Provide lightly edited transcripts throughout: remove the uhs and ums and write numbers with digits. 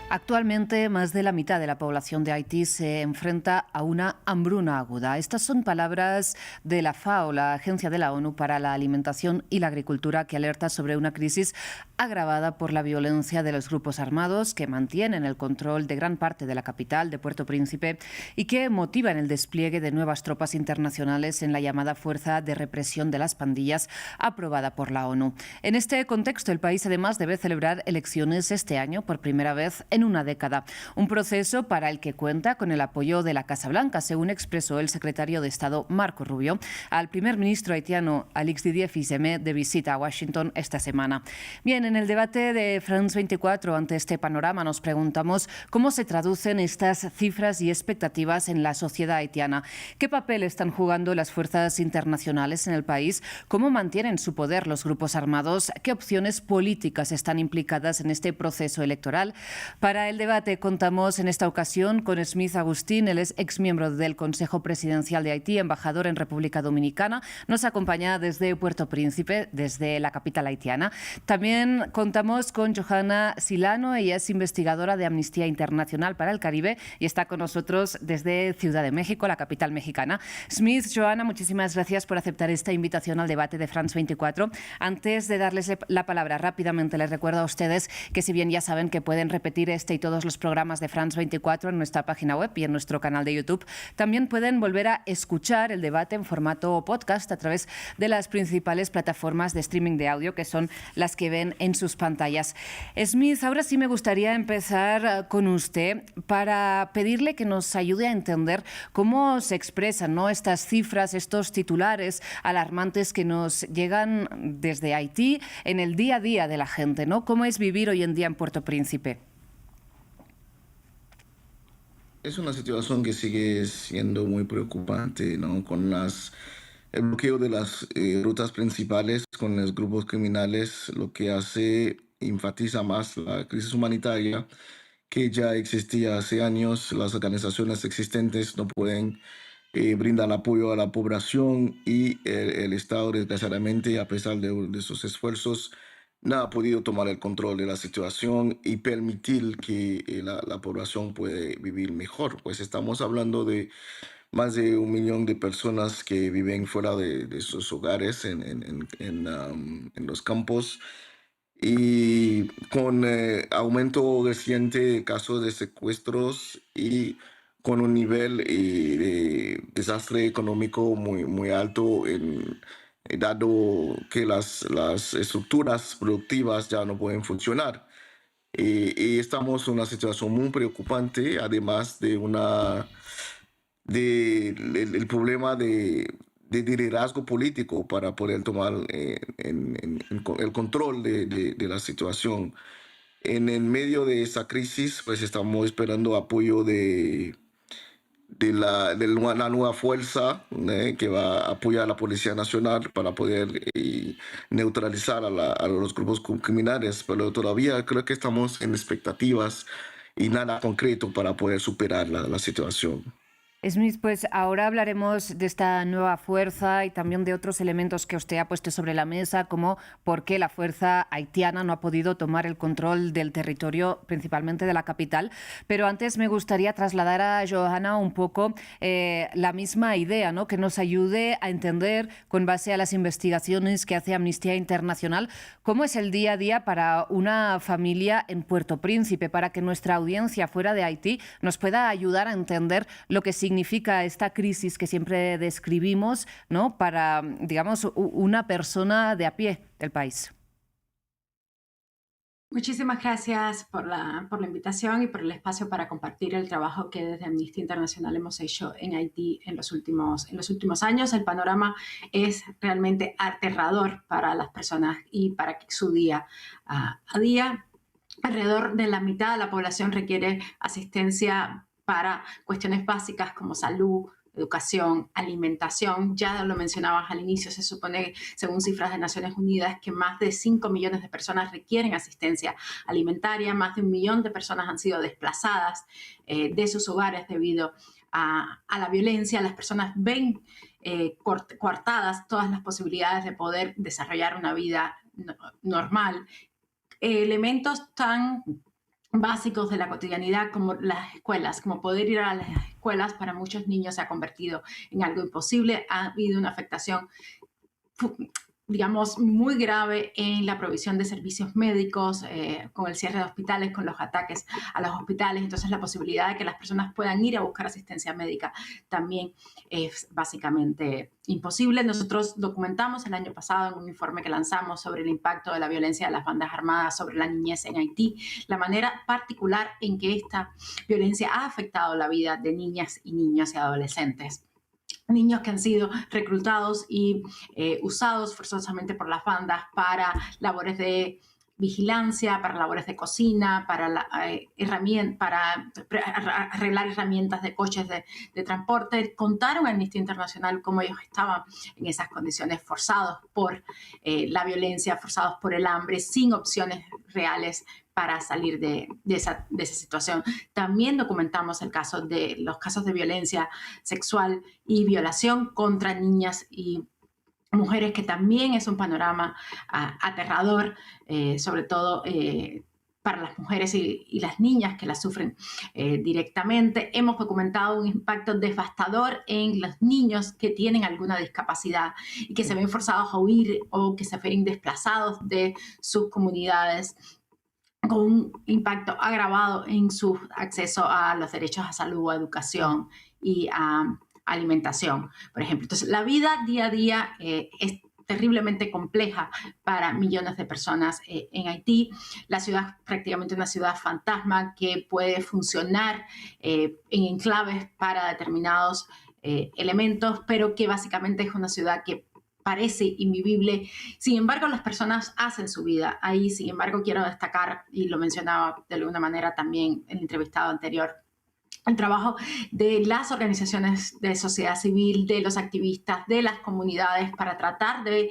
Actualmente, más de la mitad de la población de Haití se enfrenta a una hambruna aguda. Estas son palabras de la FAO, la Agencia de la ONU para la Alimentación y la Agricultura, que alerta sobre una crisis agravada por la violencia de los grupos armados que mantienen el control de gran parte de la capital, de Puerto Príncipe, y que motivan el despliegue de nuevas tropas internacionales en la llamada Fuerza de Represión de las Pandillas, aprobada por la ONU. En este contexto, el país además debe celebrar elecciones este año por primera vez en una década. Un proceso para el que cuenta con el apoyo de la Casa Blanca, según expresó el secretario de Estado Marco Rubio al primer ministro haitiano Alix Didier Fils-Aimé de visita a Washington esta semana. Bien, en el debate de France 24 ante este panorama nos preguntamos cómo se traducen estas cifras y expectativas en la sociedad haitiana. ¿Qué papel están jugando las fuerzas internacionales en el país? ¿Cómo mantienen su poder los grupos armados? ¿Qué opciones políticas están implicadas en este proceso electoral? Para el debate contamos en esta ocasión con Smith Agustín. Él es exmiembro del Consejo Presidencial de Haití, embajador en República Dominicana. Nos acompaña desde Puerto Príncipe, desde la capital haitiana. También contamos con Johanna Silano. Ella es investigadora de Amnistía Internacional para el Caribe y está con nosotros desde Ciudad de México, la capital mexicana. Smith, Johanna, muchísimas gracias por aceptar esta invitación al debate de France 24. Antes de darles la palabra rápidamente, les recuerdo a ustedes que, si bien ya saben que pueden repetir este y todos los programas de France 24 en nuestra página web y en nuestro canal de YouTube, también pueden volver a escuchar el debate en formato podcast a través de las principales plataformas de streaming de audio, que son las que ven en sus pantallas. Smith, ahora sí me gustaría empezar con usted para pedirle que nos ayude a entender cómo se expresan, ¿no?, estas cifras, estos titulares alarmantes que nos llegan desde Haití en el día a día de la gente, ¿no? ¿Cómo es vivir hoy en día en Puerto Príncipe? Es una situación que sigue siendo muy preocupante, ¿no? Con el bloqueo de las rutas principales con los grupos criminales, lo que enfatiza más la crisis humanitaria que ya existía hace años. Las organizaciones existentes no pueden brindar apoyo a la población y el Estado, desgraciadamente, a pesar de sus esfuerzos, no ha podido tomar el control de la situación y permitir que la población puede vivir mejor. Pues estamos hablando de más de 1 millón de personas que viven fuera de sus hogares en los campos, y con aumento reciente de casos de secuestros y con un nivel de desastre económico muy alto, dado que las estructuras productivas ya no pueden funcionar. Y estamos en una situación muy preocupante, además el problema de liderazgo político para poder tomar el control de la situación. En el medio de esa crisis, pues estamos esperando apoyo la nueva fuerza, que va a apoyar a la Policía Nacional para poder neutralizar a los grupos criminales, pero todavía creo que estamos en expectativas y nada concreto para poder superar la situación. Smith, pues ahora hablaremos de esta nueva fuerza y también de otros elementos que usted ha puesto sobre la mesa, como por qué la fuerza haitiana no ha podido tomar el control del territorio, principalmente de la capital. Pero antes me gustaría trasladar a Johanna un poco la misma idea, ¿no?, que nos ayude a entender, con base a las investigaciones que hace Amnistía Internacional, cómo es el día a día para una familia en Puerto Príncipe, para que nuestra audiencia fuera de Haití nos pueda ayudar a entender lo que significa esta crisis que siempre describimos, ¿no?, para, digamos, una persona de a pie del país. Muchísimas gracias por la invitación y por el espacio para compartir el trabajo que desde Amnistía Internacional hemos hecho en Haití en los últimos años. El panorama es realmente aterrador para las personas y para su día a día. Alrededor de la mitad de la población requiere asistencia para cuestiones básicas como salud, educación, alimentación. Ya lo mencionabas al inicio, se supone, según cifras de Naciones Unidas, que más de 5 millones de personas requieren asistencia alimentaria, más de 1 millón de personas han sido desplazadas de sus hogares debido a la violencia. Las personas ven coartadas todas las posibilidades de poder desarrollar una vida normal. Elementos tan básicos de la cotidianidad, como las escuelas, como poder ir a las escuelas para muchos niños se ha convertido en algo imposible. Ha habido una afectación, digamos, muy grave en la provisión de servicios médicos, con el cierre de hospitales, con los ataques a los hospitales. Entonces, la posibilidad de que las personas puedan ir a buscar asistencia médica también es básicamente imposible. Nosotros documentamos el año pasado en un informe que lanzamos sobre el impacto de la violencia de las bandas armadas sobre la niñez en Haití, la manera particular en que esta violencia ha afectado la vida de niñas y niños y adolescentes. Niños que han sido reclutados y usados forzosamente por las bandas para labores de vigilancia, para labores de cocina, para arreglar herramientas de coches de transporte. Contaron a Amnistía Internacional cómo ellos estaban en esas condiciones, forzados por la violencia, forzados por el hambre, sin opciones reales para salir de esa situación. También documentamos los casos de violencia sexual y violación contra niñas y mujeres, que también es un panorama aterrador, sobre todo para las mujeres y las niñas que las sufren directamente. Hemos documentado un impacto devastador en los niños que tienen alguna discapacidad y que se ven forzados a huir o que se ven desplazados de sus comunidades, con un impacto agravado en su acceso a los derechos a salud, a educación y a alimentación, por ejemplo. Entonces, la vida día a día es terriblemente compleja para millones de personas en Haití. La ciudad es prácticamente una ciudad fantasma que puede funcionar en enclaves para determinados elementos, pero que básicamente es una ciudad que parece invivible. Sin embargo, las personas hacen su vida ahí. Sin embargo, quiero destacar, y lo mencionaba de alguna manera también el entrevistado anterior, el trabajo de las organizaciones de sociedad civil, de los activistas, de las comunidades, para tratar de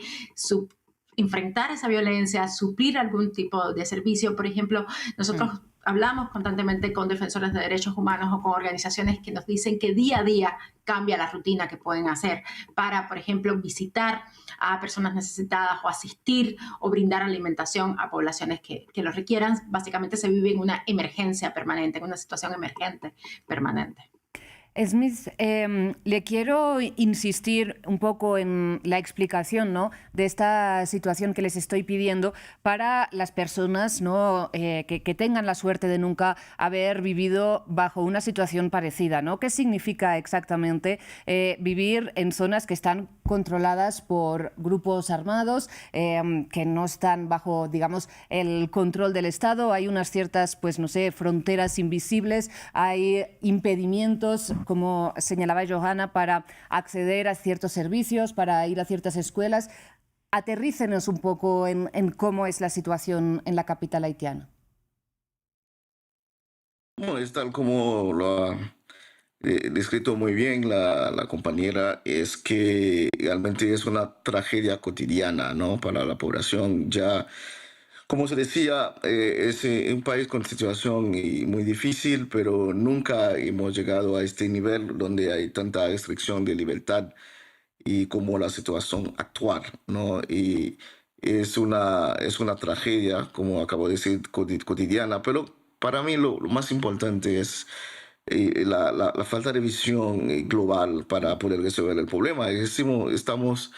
enfrentar esa violencia, suplir algún tipo de servicio. Por ejemplo, nosotros hablamos constantemente con defensores de derechos humanos o con organizaciones que nos dicen que día a día cambia la rutina que pueden hacer para, por ejemplo, visitar a personas necesitadas o asistir o brindar alimentación a poblaciones que lo requieran. Básicamente se vive en una emergencia permanente, en una situación emergente permanente. Smith, le quiero insistir un poco en la explicación, ¿no?, de esta situación que les estoy pidiendo para las personas, ¿no?, que tengan la suerte de nunca haber vivido bajo una situación parecida, ¿no? ¿Qué significa exactamente vivir en zonas que están controladas por grupos armados, que no están bajo, digamos, el control del Estado? Hay unas ciertas, pues no sé, fronteras invisibles, hay impedimentos, como señalaba Johanna, para acceder a ciertos servicios, para ir a ciertas escuelas. Aterrícenos un poco en cómo es la situación en la capital haitiana. No, es tal como lo ha descrito muy bien la compañera, es que realmente es una tragedia cotidiana, ¿no?, para la población. Ya, como se decía, es un país con situación muy difícil, pero nunca hemos llegado a este nivel donde hay tanta restricción de libertad y como la situación actual, ¿no? Y es una tragedia, como acabo de decir, cotidiana, pero para mí lo más importante es la falta de visión global para poder resolver el problema. Estamos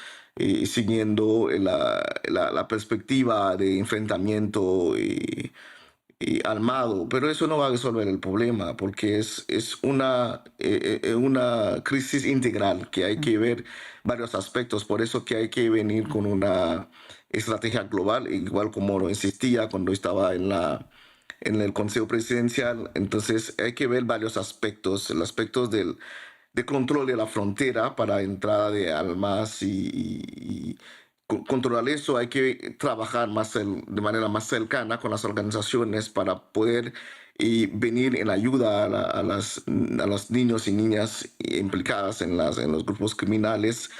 siguiendo la perspectiva de enfrentamiento armado, pero eso no va a resolver el problema porque es una crisis integral que hay que ver varios aspectos. Por eso que hay que venir con una estrategia global, igual como lo insistía cuando estaba en el Consejo Presidencial. Entonces hay que ver varios aspectos, el aspecto de control de la frontera para entrada de armas y controlar eso. Hay que trabajar de manera más cercana con las organizaciones para poder venir en ayuda a los niños y niñas implicadas en los grupos criminales.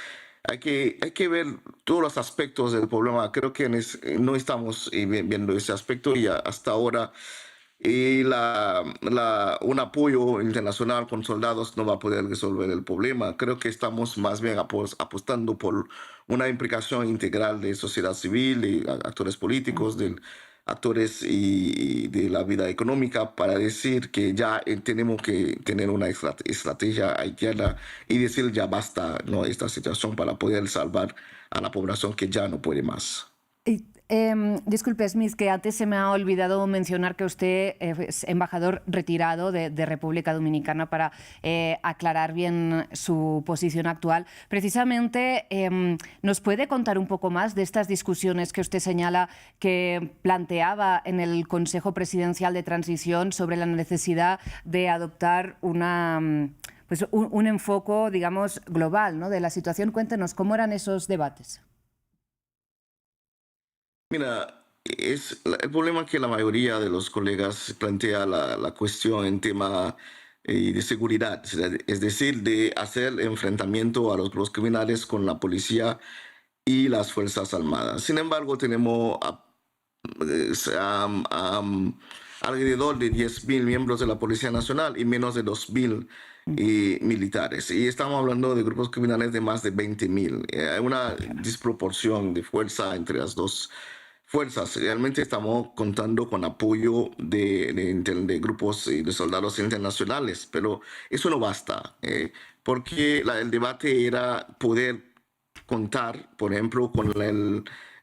Hay que ver todos los aspectos del problema. Creo que no estamos viendo ese aspecto y hasta ahora un apoyo internacional con soldados no va a poder resolver el problema. Creo que estamos más bien apostando por una implicación integral de sociedad civil, de actores políticos, de actores y de la vida económica para decir que ya tenemos que tener una estrategia haitiana y decir ya basta, ¿no?, esta situación para poder salvar a la población que ya no puede más. Disculpe, Smith, que antes se me ha olvidado mencionar que usted es embajador retirado de República Dominicana para aclarar bien su posición actual. Precisamente, ¿nos puede contar un poco más de estas discusiones que usted señala que planteaba en el Consejo Presidencial de Transición sobre la necesidad de adoptar pues un enfoque, digamos, global, ¿no?, de la situación? Cuéntenos, ¿cómo eran esos debates? Mira, el problema que la mayoría de los colegas plantea la cuestión en tema de seguridad, es decir, de hacer enfrentamiento a los grupos criminales con la policía y las Fuerzas Armadas. Sin embargo, tenemos alrededor de 10.000 miembros de la Policía Nacional y menos de 2.000 militares. Y estamos hablando de grupos criminales de más de 20.000. Hay una disproporción de fuerza entre las dos fuerzas. Realmente estamos contando con apoyo de grupos de soldados internacionales, pero eso no basta, porque el debate era poder contar, por ejemplo, con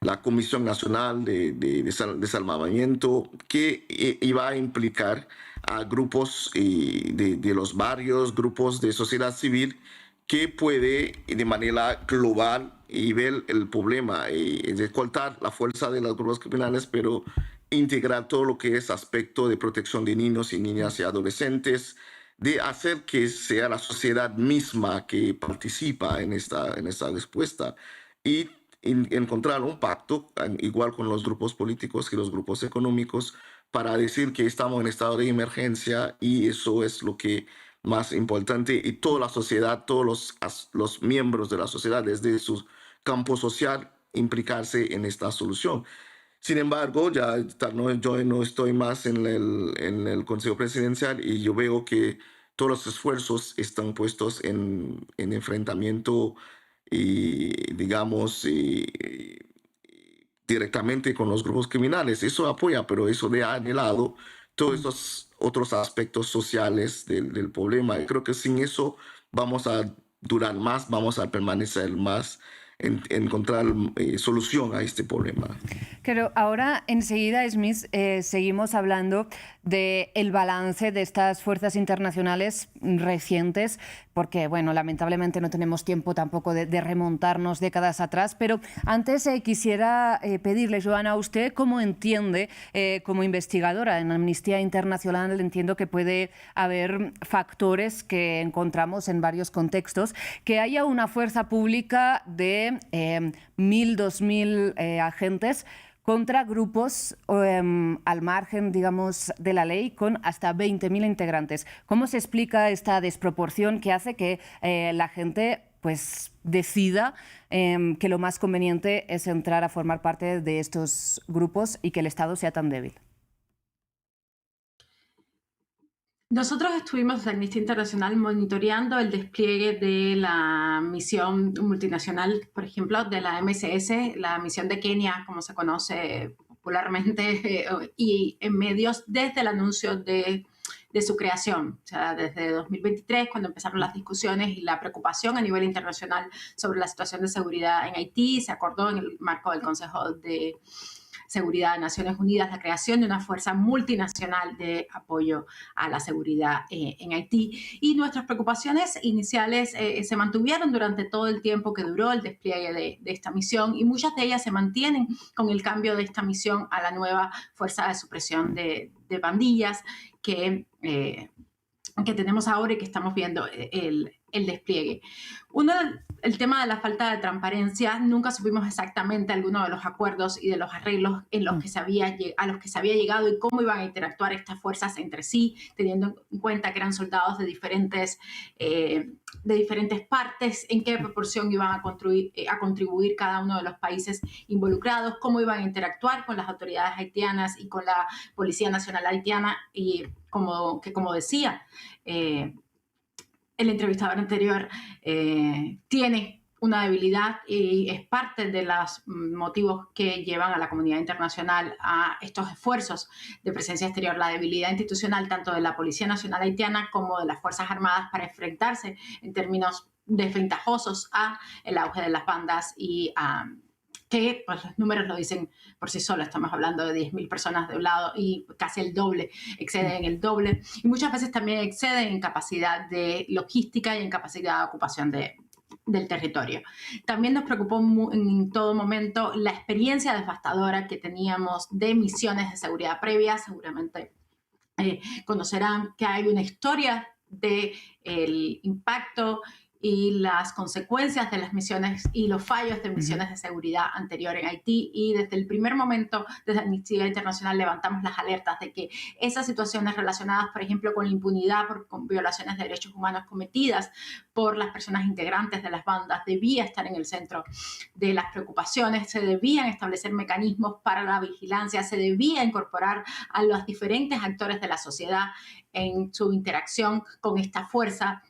la Comisión Nacional de Salvamento, que iba a implicar a grupos de los barrios, grupos de sociedad civil, que puede de manera global y ver el problema y descoltar la fuerza de los grupos criminales, pero integrar todo lo que es aspecto de protección de niños y niñas y adolescentes, de hacer que sea la sociedad misma que participa en esta respuesta y encontrar un pacto, igual con los grupos políticos y los grupos económicos, para decir que estamos en estado de emergencia y eso es lo que más importante, y toda la sociedad, todos los miembros de la sociedad desde su campo social implicarse en esta solución. Sin embargo, yo no estoy más en el Consejo Presidencial y yo veo que todos los esfuerzos están puestos en enfrentamiento y, digamos, directamente con los grupos criminales. Eso apoya, pero eso deja de lado todos estos otros aspectos sociales del problema. Y creo que sin eso vamos a durar más, vamos a permanecer más en encontrar solución a este problema. Pero ahora, enseguida, Smith, seguimos hablando del balance de estas fuerzas internacionales recientes, porque, bueno, lamentablemente no tenemos tiempo tampoco de remontarnos décadas atrás, pero antes quisiera pedirle, Joana, a usted cómo entiende, como investigadora en Amnistía Internacional, entiendo que puede haber factores que encontramos en varios contextos, que haya una fuerza pública de 1.000, 2.000 agentes contra grupos al margen, digamos, de la ley con hasta 20.000 integrantes. ¿Cómo se explica esta desproporción que hace que la gente pues decida que lo más conveniente es entrar a formar parte de estos grupos y que el Estado sea tan débil? Nosotros estuvimos de Amnistía Internacional monitoreando el despliegue de la misión multinacional, por ejemplo, de la MSS, la misión de Kenia, como se conoce popularmente, y en medios desde el anuncio de su creación, o sea, desde 2023, cuando empezaron las discusiones y la preocupación a nivel internacional sobre la situación de seguridad en Haití. Se acordó en el marco del Consejo de Seguridad de Naciones Unidas la creación de una fuerza multinacional de apoyo a la seguridad en Haití. Y nuestras preocupaciones iniciales se mantuvieron durante todo el tiempo que duró el despliegue de esta misión, y muchas de ellas se mantienen con el cambio de esta misión a la nueva Fuerza de Supresión de Pandillas que tenemos ahora y que estamos viendo el despliegue. El tema de la falta de transparencia, nunca supimos exactamente algunos de los acuerdos y de los arreglos a los que se había llegado y cómo iban a interactuar estas fuerzas entre sí, teniendo en cuenta que eran soldados de diferentes partes, en qué proporción iban a contribuir cada uno de los países involucrados, cómo iban a interactuar con las autoridades haitianas y con la Policía Nacional Haitiana, y como decía el entrevistador anterior, tiene una debilidad y es parte de los motivos que llevan a la comunidad internacional a estos esfuerzos de presencia exterior, la debilidad institucional tanto de la Policía Nacional Haitiana como de las Fuerzas Armadas para enfrentarse en términos desventajosos a el auge de las bandas y que pues, los números lo dicen por sí solos. Estamos hablando de 10.000 personas de un lado y casi el doble, exceden el doble. Y muchas veces también exceden en capacidad de logística y en capacidad de ocupación del territorio. También nos preocupó en todo momento la experiencia devastadora que teníamos de misiones de seguridad previas. Seguramente conocerán que hay una historia del impacto y las consecuencias de las misiones y los fallos de misiones de seguridad anterior en Haití. Y desde el primer momento, desde Amnistía Internacional, levantamos las alertas de que esas situaciones relacionadas, por ejemplo, con la impunidad por violaciones de derechos humanos cometidas por las personas integrantes de las bandas, debía estar en el centro de las preocupaciones. Se debían establecer mecanismos para la vigilancia, se debía incorporar a los diferentes actores de la sociedad en su interacción con esta fuerza.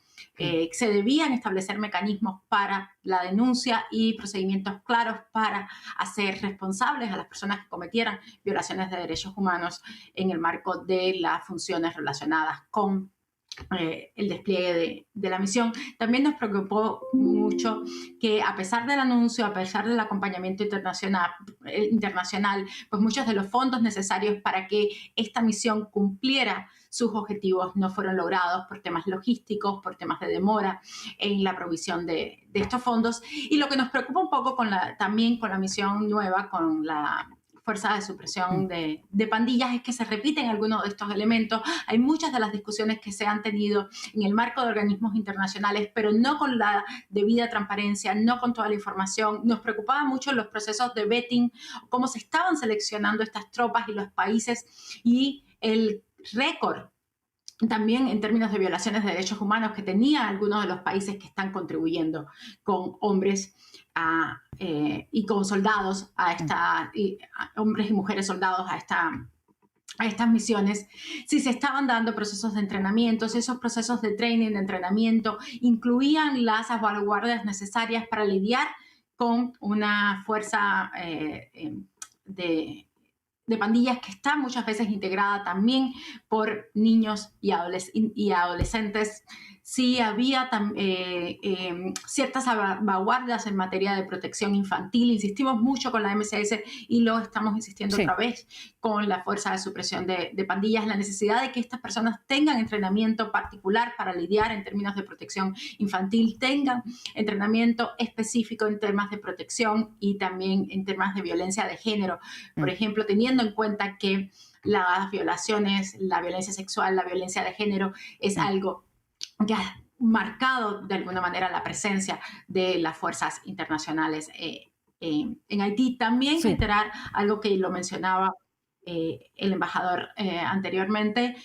Se debían establecer mecanismos para la denuncia y procedimientos claros para hacer responsables a las personas que cometieran violaciones de derechos humanos en el marco de las funciones relacionadas con el despliegue de la misión. También nos preocupó mucho que a pesar del anuncio, a pesar del acompañamiento internacional, pues muchos de los fondos necesarios para que esta misión cumpliera sus objetivos no fueron logrados por temas logísticos, por temas de demora en la provisión de estos fondos. Y lo que nos preocupa un poco también con la misión nueva, con la Fuerza de Supresión de Pandillas, es que se repiten algunos de estos elementos. Hay muchas de las discusiones que se han tenido en el marco de organismos internacionales, pero no con la debida transparencia, no con toda la información. Nos preocupaba mucho los procesos de vetting, cómo se estaban seleccionando estas tropas y los países y el récord también en términos de violaciones de derechos humanos que tenían algunos de los países que están contribuyendo con hombres y con soldados hombres y mujeres soldados a estas misiones, si se estaban dando procesos de entrenamiento, si esos procesos de training, de entrenamiento, incluían las salvaguardias necesarias para lidiar con una fuerza de pandillas que está muchas veces integrada también por niños y adolescentes. Sí había ciertas salvaguardias en materia de protección infantil. Insistimos mucho con la MCS y lo estamos insistiendo otra vez con la Fuerza de Supresión de Pandillas, la necesidad de que estas personas tengan entrenamiento particular para lidiar en términos de protección infantil, tengan entrenamiento específico en temas de protección y también en temas de violencia de género. Por ejemplo, teniendo en cuenta que las violaciones, la violencia sexual, la violencia de género es algo que ha marcado de alguna manera la presencia de las fuerzas internacionales en Haití. También reiterar algo que lo mencionaba el embajador anteriormente.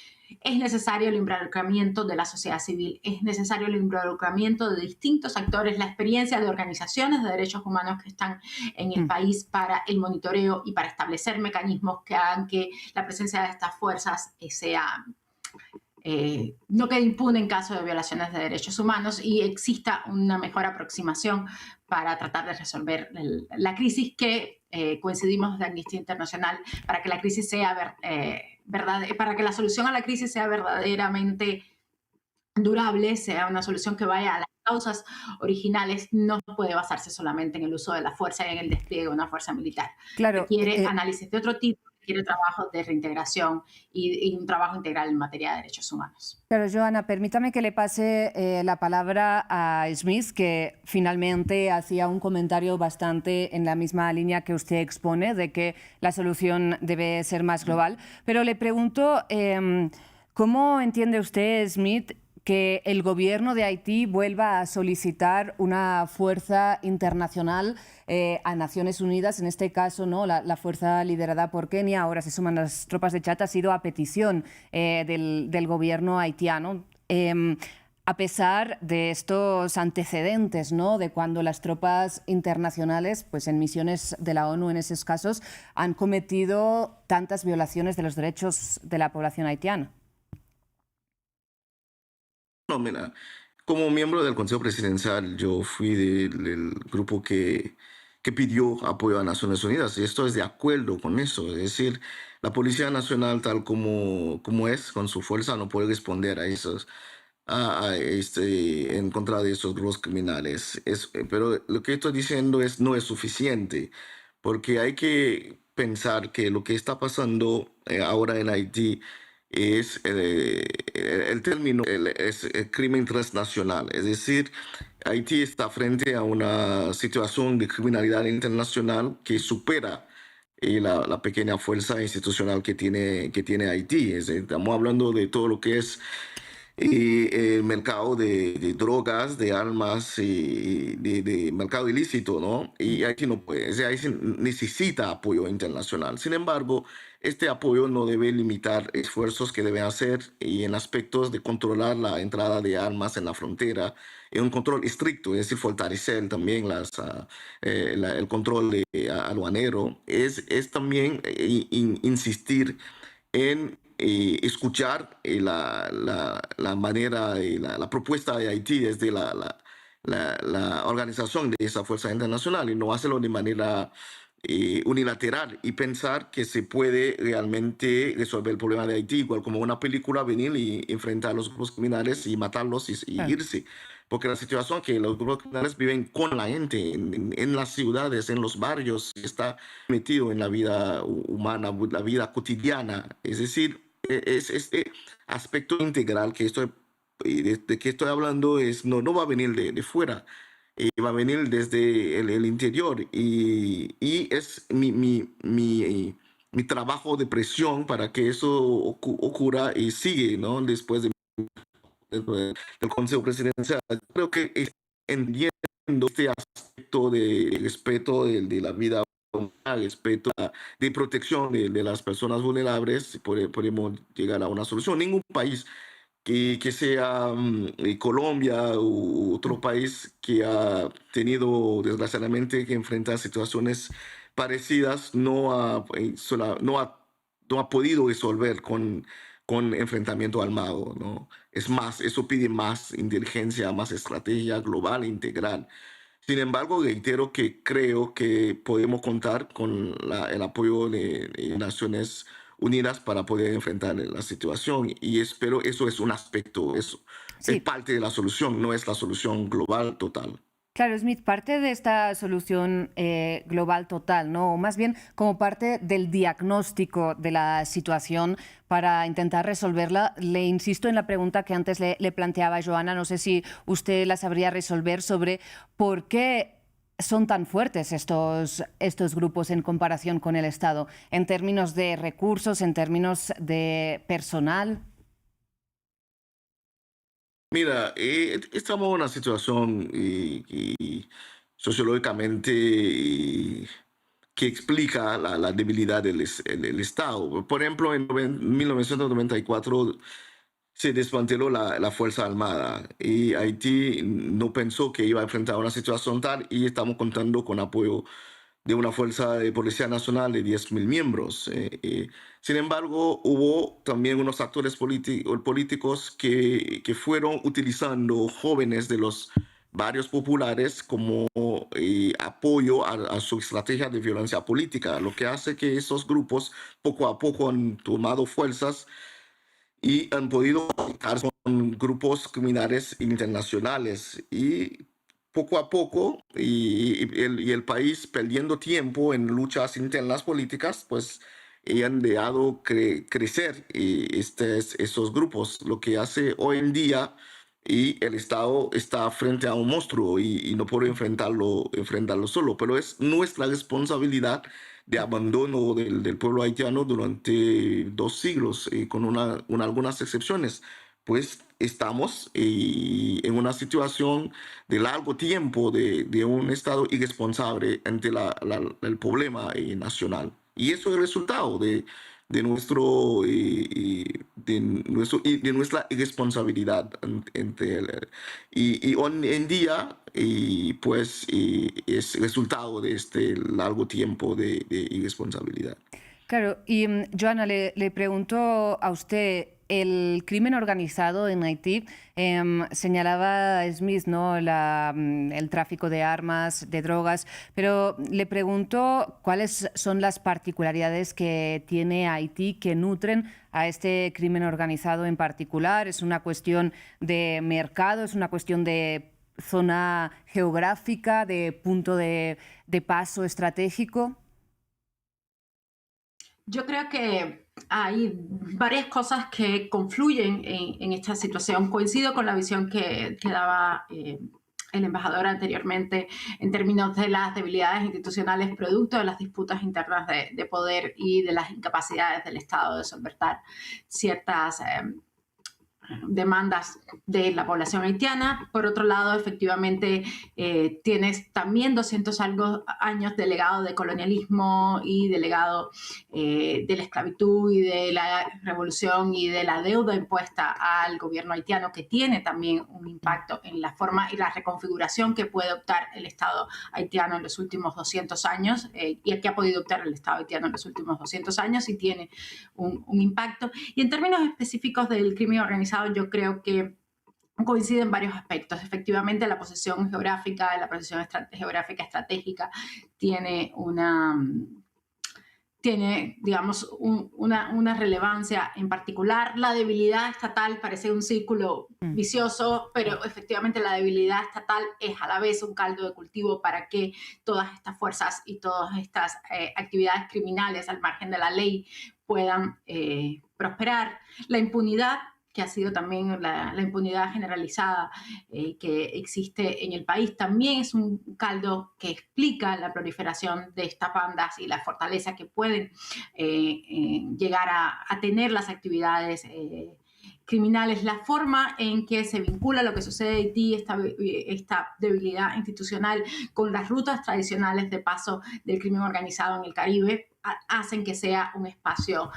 Es necesario el involucramiento de la sociedad civil, es necesario el involucramiento de distintos actores, la experiencia de organizaciones de derechos humanos que están en el país para el monitoreo y para establecer mecanismos que hagan que la presencia de estas fuerzas no quede impune en caso de violaciones de derechos humanos y exista una mejor aproximación para tratar de resolver la crisis que coincidimos de Amnistía Internacional para que la crisis sea para que la solución a la crisis sea verdaderamente durable, sea una solución que vaya a las causas originales, no puede basarse solamente en el uso de la fuerza y en el despliegue de una fuerza militar. Claro, requiere análisis de otro tipo, requiere trabajo de reintegración y un trabajo integral en materia de derechos humanos. Claro, Joana, permítame que le pase la palabra a Smith, que finalmente hacía un comentario bastante en la misma línea que usted expone, de que la solución debe ser más global. Pero le pregunto, ¿cómo entiende usted, Smith, que el gobierno de Haití vuelva a solicitar una fuerza internacional a Naciones Unidas? En este caso, ¿no? La fuerza liderada por Kenia, ahora se suman las tropas de Chad, ha sido a petición del gobierno haitiano. A pesar de estos antecedentes, ¿no? De cuando las tropas internacionales, pues en misiones de la ONU en esos casos, han cometido tantas violaciones de los derechos de la población haitiana. No, mira, Como miembro del Consejo Presidencial, yo fui del grupo que pidió apoyo a Naciones Unidas y esto es de acuerdo con eso. Es decir, la Policía Nacional, tal como es, con su fuerza, no puede responder a esos, en contra de esos grupos criminales. Pero lo que estoy diciendo no es suficiente, porque hay que pensar que lo que está pasando ahora en Haití es el término es el crimen transnacional, es decir, Haití está frente a una situación de criminalidad internacional que supera la pequeña fuerza institucional que tiene Haití. Estamos hablando de todo lo que es el mercado de drogas, de armas, y de mercado ilícito, ¿no? Y Haití no puede, o sea, Haití necesita apoyo internacional. Sin embargo, este apoyo no debe limitar esfuerzos que deben hacer y en aspectos de controlar la entrada de armas en la frontera, en un control estricto, es decir, fortalecer también el control aduanero, es también insistir en escuchar la manera, la propuesta de Haití desde la organización de esa fuerza internacional y no hacerlo de manera unilateral y pensar que se puede realmente resolver el problema de Haití, igual como una película, venir y enfrentar a los grupos criminales y matarlos y Claro. irse. Porque la situación es que los grupos criminales viven con la gente, en las ciudades, en los barrios, está metido en la vida humana, la vida cotidiana. Es decir, es este aspecto integral de que estoy hablando no va a venir de fuera, va a venir desde el interior y es mi trabajo de presión para que eso ocurra y sigue, ¿no? Después del Consejo Presidencial. Creo que entiendo este aspecto de respeto de la vida humana, respeto de protección de las personas vulnerables, podemos llegar a una solución. Ningún país que sea Colombia u otro país que ha tenido desgraciadamente que enfrentar situaciones parecidas no ha podido resolver con enfrentamiento armado, ¿no? Es más, eso pide más inteligencia, más estrategia global e integral. Sin embargo, reitero que creo que podemos contar con el apoyo de Naciones Unidas para poder enfrentar la situación y espero eso es un aspecto, eso es Sí. parte de la solución, no es la solución global total. Claro, Smith, parte de esta solución global total, ¿no? O más bien como parte del diagnóstico de la situación para intentar resolverla. Le insisto en la pregunta que antes le planteaba a Joana, no sé si usted la sabría resolver sobre por qué son tan fuertes estos grupos en comparación con el Estado, en términos de recursos, en términos de personal. Mira, estamos en una situación sociológicamente que explica la debilidad del Estado. Por ejemplo, en 1994 se desmanteló la Fuerza Armada y Haití no pensó que iba a enfrentar una situación tal y estamos contando con apoyo de una fuerza de Policía Nacional de 10.000 miembros. Sin embargo, hubo también unos actores políticos que fueron utilizando jóvenes de los barrios populares como apoyo a su estrategia de violencia política, lo que hace que esos grupos poco a poco han tomado fuerzas y han podido conectar con grupos criminales internacionales y poco a poco y el país perdiendo tiempo en luchas internas políticas, pues han dejado crecer esos grupos, lo que hace hoy en día y el Estado está frente a un monstruo y no puede enfrentarlo solo, pero es nuestra responsabilidad de abandono del pueblo haitiano durante 2 siglos, con algunas excepciones, pues estamos en una situación de largo tiempo de un Estado irresponsable ante el problema nacional. Y eso es el resultado de de nuestra irresponsabilidad y hoy en día pues es resultado de este largo tiempo de irresponsabilidad. Claro, y Joana, le pregunto a usted, el crimen organizado en Haití, señalaba Smith, ¿no? El tráfico de armas, de drogas, pero le pregunto cuáles son las particularidades que tiene Haití que nutren a este crimen organizado en particular. ¿Es una cuestión de mercado? ¿Es una cuestión de zona geográfica, de punto de paso estratégico? Yo creo que hay varias cosas que confluyen en esta situación. Coincido con la visión que daba el embajador anteriormente en términos de las debilidades institucionales producto de las disputas internas de poder y de las incapacidades del Estado de solventar ciertas demandas de la población haitiana. Por otro lado, efectivamente, tienes también 200 algo años de legado de colonialismo y de legado de la esclavitud y de la revolución y de la deuda impuesta al gobierno haitiano, que tiene también un impacto en la forma y la reconfiguración que puede optar el Estado haitiano en los últimos 200 años y que ha podido optar el Estado haitiano en los últimos 200 años y tiene un impacto. Y en términos específicos del crimen organizado, yo creo que coinciden varios aspectos. Efectivamente, la posición geográfica, geográfica estratégica tiene digamos, una relevancia en particular. La debilidad estatal parece un círculo vicioso, pero efectivamente la debilidad estatal es a la vez un caldo de cultivo para que todas estas fuerzas y todas estas actividades criminales al margen de la ley puedan prosperar. La impunidad, que ha sido también la impunidad generalizada que existe en el país, también es un caldo que explica la proliferación de estas bandas y la fortaleza que pueden llegar a tener las actividades criminales. La forma en que se vincula lo que sucede en Haití, esta debilidad institucional, con las rutas tradicionales de paso del crimen organizado en el Caribe, hacen que sea un espacio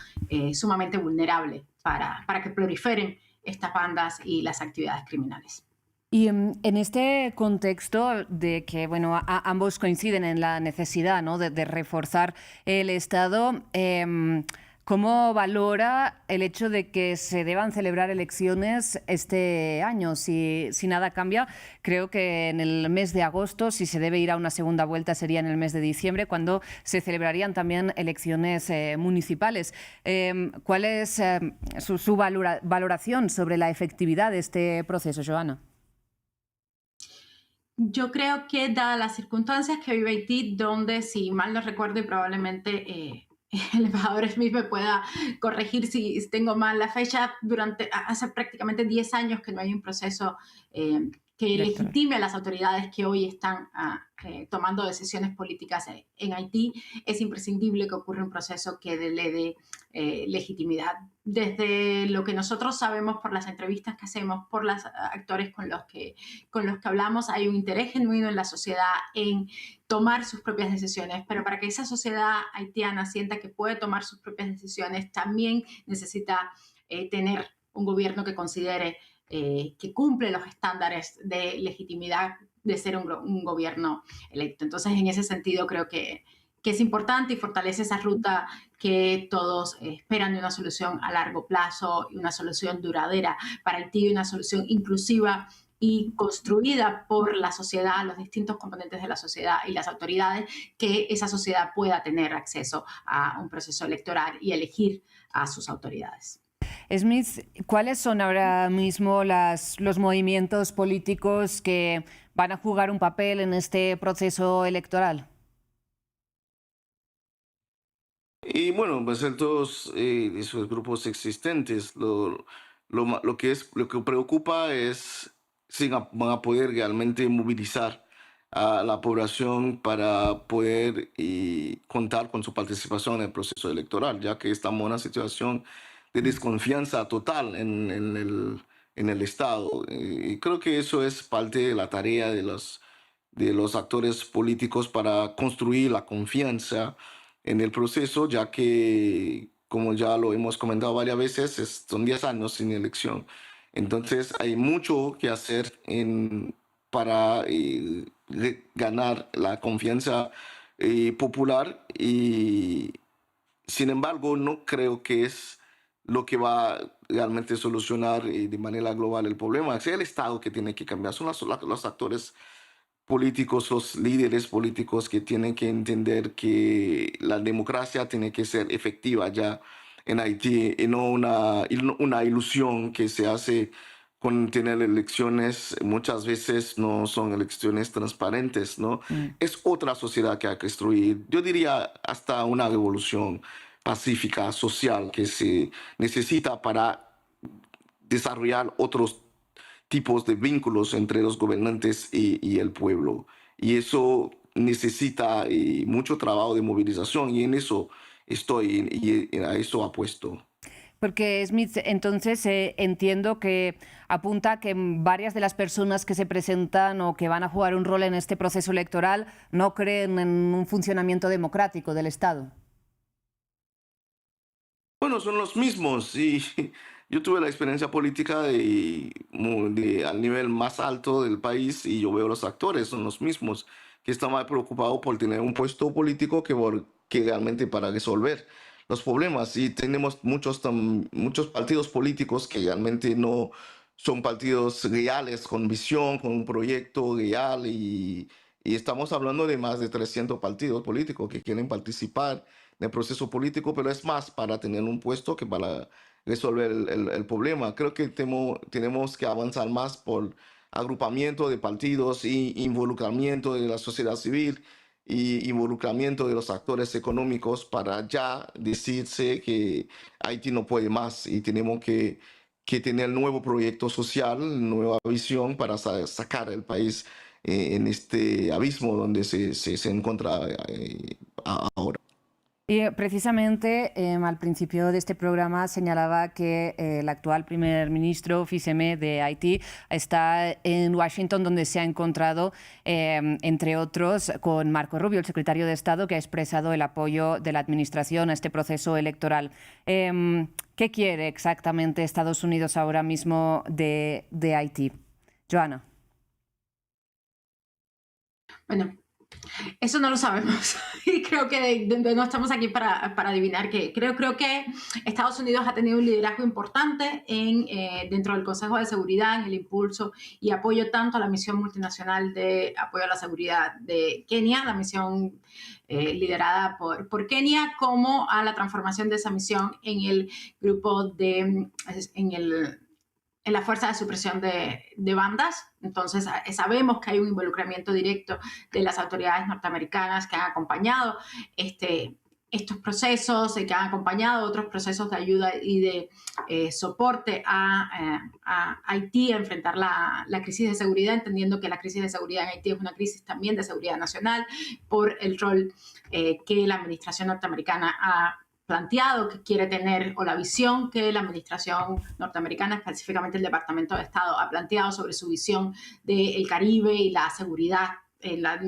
sumamente vulnerable para que proliferen estas bandas y las actividades criminales. Y en este contexto de que bueno, ambos coinciden en la necesidad, ¿no?, de reforzar el Estado, ¿cómo valora el hecho de que se deban celebrar elecciones este año? Si nada cambia, creo que en el mes de agosto, si se debe ir a una segunda vuelta, sería en el mes de diciembre, cuando se celebrarían también elecciones municipales. ¿Cuál es su valoración sobre la efectividad de este proceso, Joana? Yo creo que, dadas las circunstancias que vive Haití, donde, si mal no recuerdo, y probablemente el embajador Smith me pueda corregir si tengo mal la fecha, hace prácticamente 10 años que no hay un proceso que legitime a las autoridades que hoy están tomando decisiones políticas en Haití. Es imprescindible que ocurra un proceso que le dé legitimidad. Desde lo que nosotros sabemos por las entrevistas que hacemos, por los actores con los que hablamos, hay un interés genuino en la sociedad en tomar sus propias decisiones, pero para que esa sociedad haitiana sienta que puede tomar sus propias decisiones, también necesita tener un gobierno que considere que cumple los estándares de legitimidad de ser un gobierno electo. Entonces, en ese sentido, creo que es importante y fortalece esa ruta que todos esperan de una solución a largo plazo y una solución duradera para Haití, una solución inclusiva y construida por la sociedad, los distintos componentes de la sociedad y las autoridades, que esa sociedad pueda tener acceso a un proceso electoral y elegir a sus autoridades. Smith, ¿cuáles son ahora mismo los movimientos políticos que van a jugar un papel en este proceso electoral? Y bueno, pues en todos esos grupos existentes, lo que preocupa es si van a poder realmente movilizar a la población para poder contar con su participación en el proceso electoral, ya que estamos en una situación de desconfianza total en el Estado. Y creo que eso es parte de la tarea de los actores políticos para construir la confianza en el proceso, ya que, como ya lo hemos comentado varias veces, son 10 años sin elección. Entonces hay mucho que hacer para ganar la confianza popular y, sin embargo, no creo que es lo que va realmente a solucionar de manera global el problema. Es el Estado que tiene que cambiar, son los actores políticos, los líderes políticos que tienen que entender que la democracia tiene que ser efectiva ya en Haití y no una ilusión que se hace con tener elecciones. Muchas veces no son elecciones transparentes, ¿no? Mm. Es otra sociedad que hay que construir. Yo diría hasta una revolución pacífica, social, que se necesita para desarrollar otros tipos de vínculos entre los gobernantes y el pueblo. Y eso necesita mucho trabajo de movilización y en eso estoy y a eso apuesto. Porque Smith, entonces entiendo que apunta que varias de las personas que se presentan o que van a jugar un rol en este proceso electoral no creen en un funcionamiento democrático del Estado. Bueno, son los mismos y yo tuve la experiencia política al nivel más alto del país y yo veo los actores, son los mismos que están más preocupados por tener un puesto político que realmente para resolver los problemas. Y tenemos muchos partidos políticos que realmente no son partidos reales, con visión, con un proyecto real y estamos hablando de más de 300 partidos políticos que quieren participar en el proceso político, pero es más para tener un puesto que para resolver el problema. Creo que tenemos que avanzar más por agrupamiento de partidos y involucramiento de la sociedad civil y involucramiento de los actores económicos para ya decirse que Haití no puede más y tenemos que tener nuevo proyecto social, nueva visión para sacar el país en este abismo donde se encuentra ahora. Y precisamente al principio de este programa señalaba que el actual primer ministro Fils-Aimé de Haití está en Washington, donde se ha encontrado, entre otros, con Marco Rubio, el secretario de Estado, que ha expresado el apoyo de la administración a este proceso electoral. ¿Qué quiere exactamente Estados Unidos ahora mismo de Haití? Joana. Bueno, eso no lo sabemos y creo que no estamos aquí para adivinar qué. Creo que Estados Unidos ha tenido un liderazgo importante dentro del Consejo de Seguridad en el impulso y apoyo tanto a la misión multinacional de apoyo a la seguridad de Kenia, la misión liderada por Kenia, como a la transformación de esa misión en el grupo en la fuerza de supresión de bandas. Entonces, sabemos que hay un involucramiento directo de las autoridades norteamericanas que han acompañado estos procesos, que han acompañado otros procesos de ayuda y de soporte a Haití a enfrentar la crisis de seguridad, entendiendo que la crisis de seguridad en Haití es una crisis también de seguridad nacional por el rol que la administración norteamericana ha planteado que quiere tener, o la visión que la administración norteamericana, específicamente el Departamento de Estado, ha planteado sobre su visión del Caribe y la seguridad,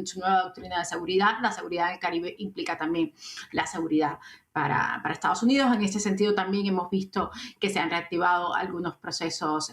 su nueva doctrina de seguridad. La seguridad del Caribe implica también la seguridad para Estados Unidos. En ese sentido también hemos visto que se han reactivado algunos procesos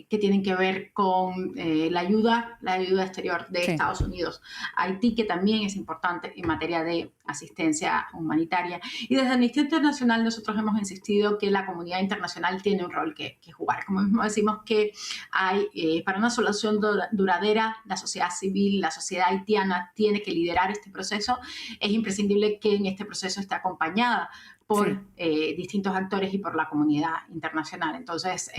que tienen que ver con la ayuda exterior de Estados Unidos a Haití, que también es importante en materia de asistencia humanitaria. Y desde Amnistía Internacional nosotros hemos insistido que la comunidad internacional tiene un rol que jugar. Como mismo decimos que hay, para una solución duradera, la sociedad civil, la sociedad haitiana tiene que liderar este proceso. Es imprescindible que en este proceso esté acompañada por distintos actores y por la comunidad internacional. Entonces,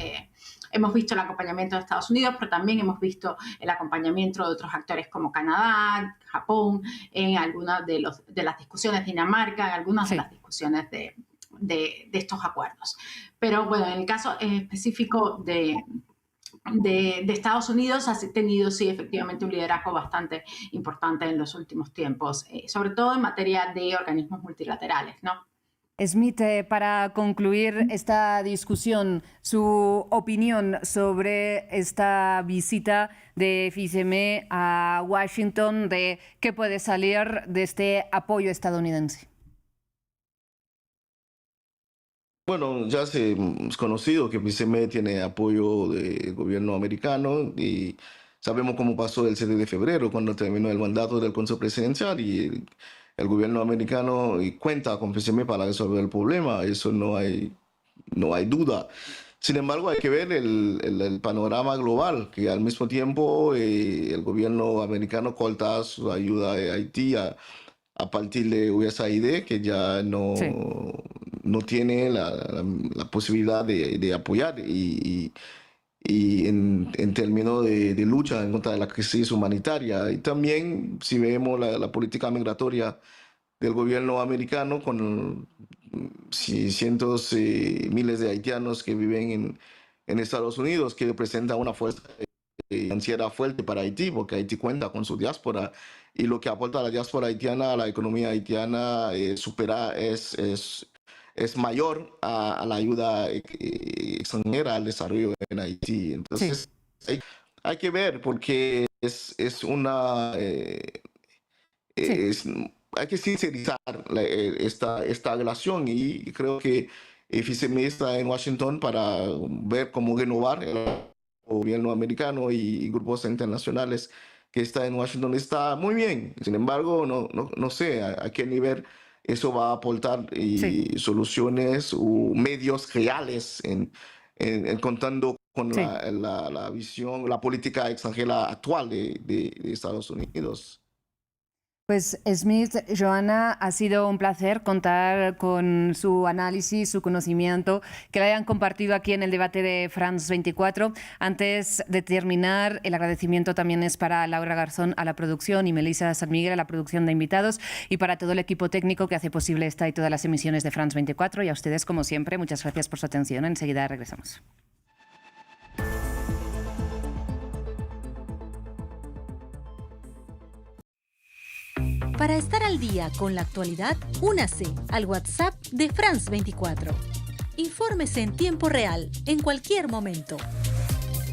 hemos visto el acompañamiento de Estados Unidos, pero también hemos visto el acompañamiento de otros actores como Canadá, Japón, en algunas de las discusiones, Dinamarca, en algunas de las discusiones de estos acuerdos. Pero bueno, en el caso específico de Estados Unidos ha tenido, sí, efectivamente un liderazgo bastante importante en los últimos tiempos, sobre todo en materia de organismos multilaterales, ¿no? Smith, para concluir esta discusión, su opinión sobre esta visita de Fils-Aimé a Washington, de qué puede salir de este apoyo estadounidense. Bueno, ya es conocido que Fils-Aimé tiene apoyo del gobierno americano y sabemos cómo pasó el 7 de febrero cuando terminó el mandato del Consejo Presidencial y el gobierno americano cuenta con FCM para resolver el problema, eso no hay duda. Sin embargo, hay que ver el panorama global, que al mismo tiempo el gobierno americano corta su ayuda a Haití a partir de USAID, que ya Sí. no tiene la posibilidad de apoyar. Y en términos de lucha en contra de la crisis humanitaria. Y también, si vemos la política migratoria del gobierno americano, con cientos, miles de haitianos que viven en Estados Unidos, que representa una fuerza financiera fuerte para Haití, porque Haití cuenta con su diáspora, y lo que aporta la diáspora haitiana a la economía haitiana es mayor a la ayuda extranjera al desarrollo en Haití. Sí. Entonces, hay que ver, porque es una... Sí. hay que sincerizar esta relación, y creo que el viceministro está en Washington para ver cómo renovar el gobierno americano y grupos internacionales que está en Washington está muy bien. Sin embargo, no sé a qué nivel eso va a aportar Sí. soluciones o medios reales en contando con Sí. la visión, la política extranjera actual de Estados Unidos. Pues Smith, Joana, ha sido un placer contar con su análisis, su conocimiento, que lo hayan compartido aquí en el debate de France 24. Antes de terminar, el agradecimiento también es para Laura Garzón a la producción y Melissa San Miguel a la producción de invitados, y para todo el equipo técnico que hace posible esta y todas las emisiones de France 24. Y a ustedes, como siempre, muchas gracias por su atención. Enseguida regresamos. Para estar al día con la actualidad, únase al WhatsApp de France 24. Infórmese en tiempo real, en cualquier momento.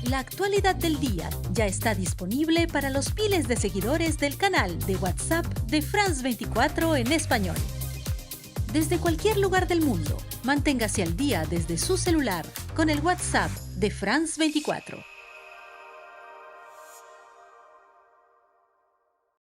La actualidad del día ya está disponible para los miles de seguidores del canal de WhatsApp de France 24 en español. Desde cualquier lugar del mundo, manténgase al día desde su celular con el WhatsApp de France 24.